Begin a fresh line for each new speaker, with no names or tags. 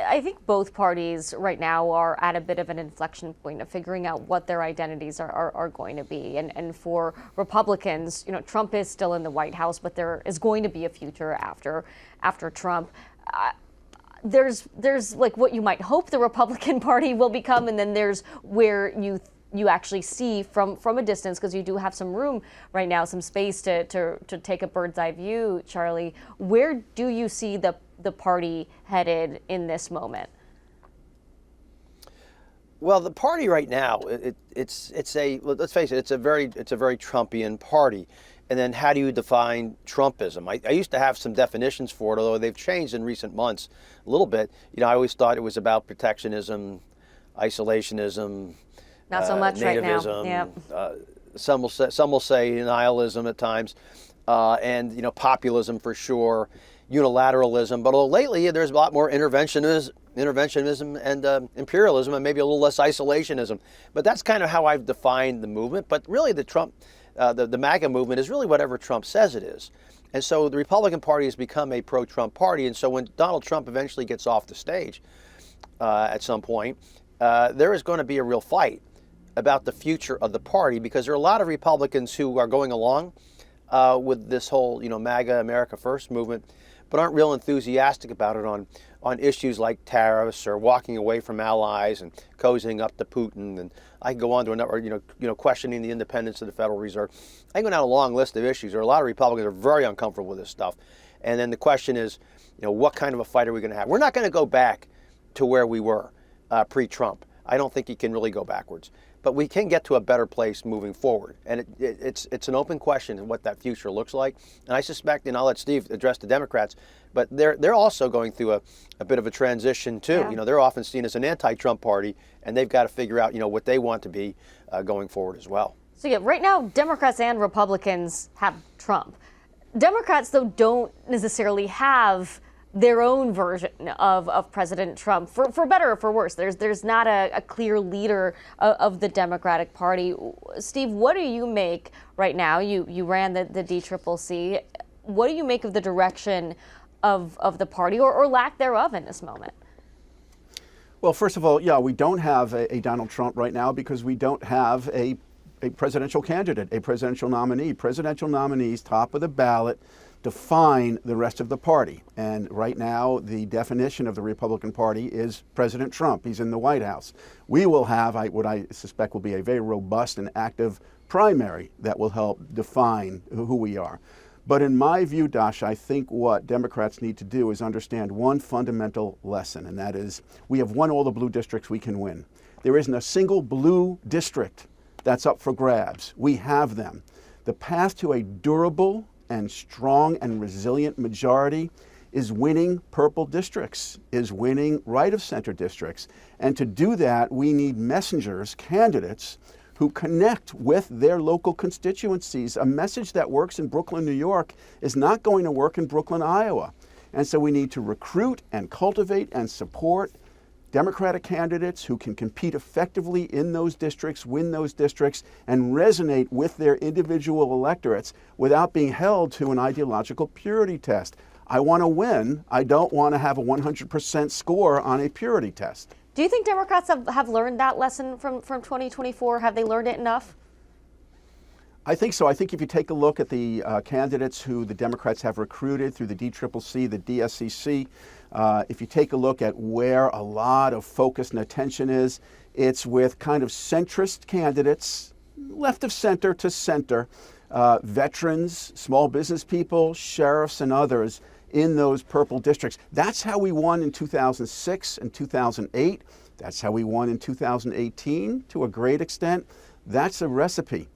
I think both parties right now are at a bit of an inflection point of figuring out what their identities are going to be. And for Republicans, Trump is still in the White House, but there is going to be a future after Trump. There's like what you might hope the Republican Party will become, and then there's where you actually see from a distance, because you do have some room right now, some space to take a bird's eye view, Charlie. Where do you see the party headed in this moment?
Well, the party right now, it's a, let's face it, it's a very Trumpian party. And then how do you define Trumpism? I used to have some definitions for it, although they've changed in recent months a little bit. I always thought it was about protectionism, isolationism,
not so much
nativism,
right now. Yep.
Some will say nihilism at times, and populism for sure, unilateralism. But lately there's a lot more interventionism and imperialism, and maybe a little less isolationism. But that's kind of how I've defined the movement. But really, the MAGA movement is really whatever Trump says it is. And so the Republican Party has become a pro-Trump party. And so when Donald Trump eventually gets off the stage at some point, there is going to be a real fight about the future of the party, because there are a lot of Republicans who are going along with this whole, MAGA, America First movement, but aren't real enthusiastic about it on issues like tariffs or walking away from allies and cozying up to Putin. And I can go on to another, questioning the independence of the Federal Reserve. I can go down a long list of issues. There are a lot of Republicans who are very uncomfortable with this stuff. And then the question is, what kind of a fight are we going to have? We're not going to go back to where we were pre-Trump. I don't think you can really go backwards. But we can get to a better place moving forward. And it's an open question of what that future looks like. And I suspect, and I'll let Steve address the Democrats, but they're also going through a bit of a transition too.
Yeah.
They're often seen as an anti-Trump party, and they've got to figure out, what they want to be going forward as well.
So yeah, right now, Democrats and Republicans have Trump. Democrats, though, don't necessarily have their own version of President Trump, for better or for worse. There's not a clear leader of the Democratic Party. Steve, what do you make right now? You ran the DCCC. What do you make of the direction of the party or lack thereof in this moment?
Well, first of all, yeah, we don't have a Donald Trump right now because we don't have a presidential candidate, a presidential nominee. Presidential nominees, top of the ballot, define the rest of the party. And right now, the definition of the Republican Party is President Trump. He's in the White House. We will have what I suspect will be a very robust and active primary that will help define who we are. But in my view, Dash, I think what Democrats need to do is understand one fundamental lesson, and that is we have won all the blue districts we can win. There isn't a single blue district that's up for grabs. We have them. The path to a durable and strong and resilient majority is winning purple districts, is winning right-of-center districts. And to do that, we need messengers, candidates, who connect with their local constituencies. A message that works in Brooklyn, New York is not going to work in Brooklyn, Iowa. And so we need to recruit and cultivate and support Democratic candidates who can compete effectively in those districts, win those districts, and resonate with their individual electorates without being held to an ideological purity test. I want to win. I don't want to have a 100% score on a purity test.
Do you think Democrats have learned that lesson from 2024? Have they learned it enough?
I think so. I think if you take a look at the candidates who the Democrats have recruited through the DCCC, the DSCC, if you take a look at where a lot of focus and attention is, it's with kind of centrist candidates, left of center to center, veterans, small business people, sheriffs, and others in those purple districts. That's how we won in 2006 and 2008. That's how we won in 2018 to a great extent. That's a recipe.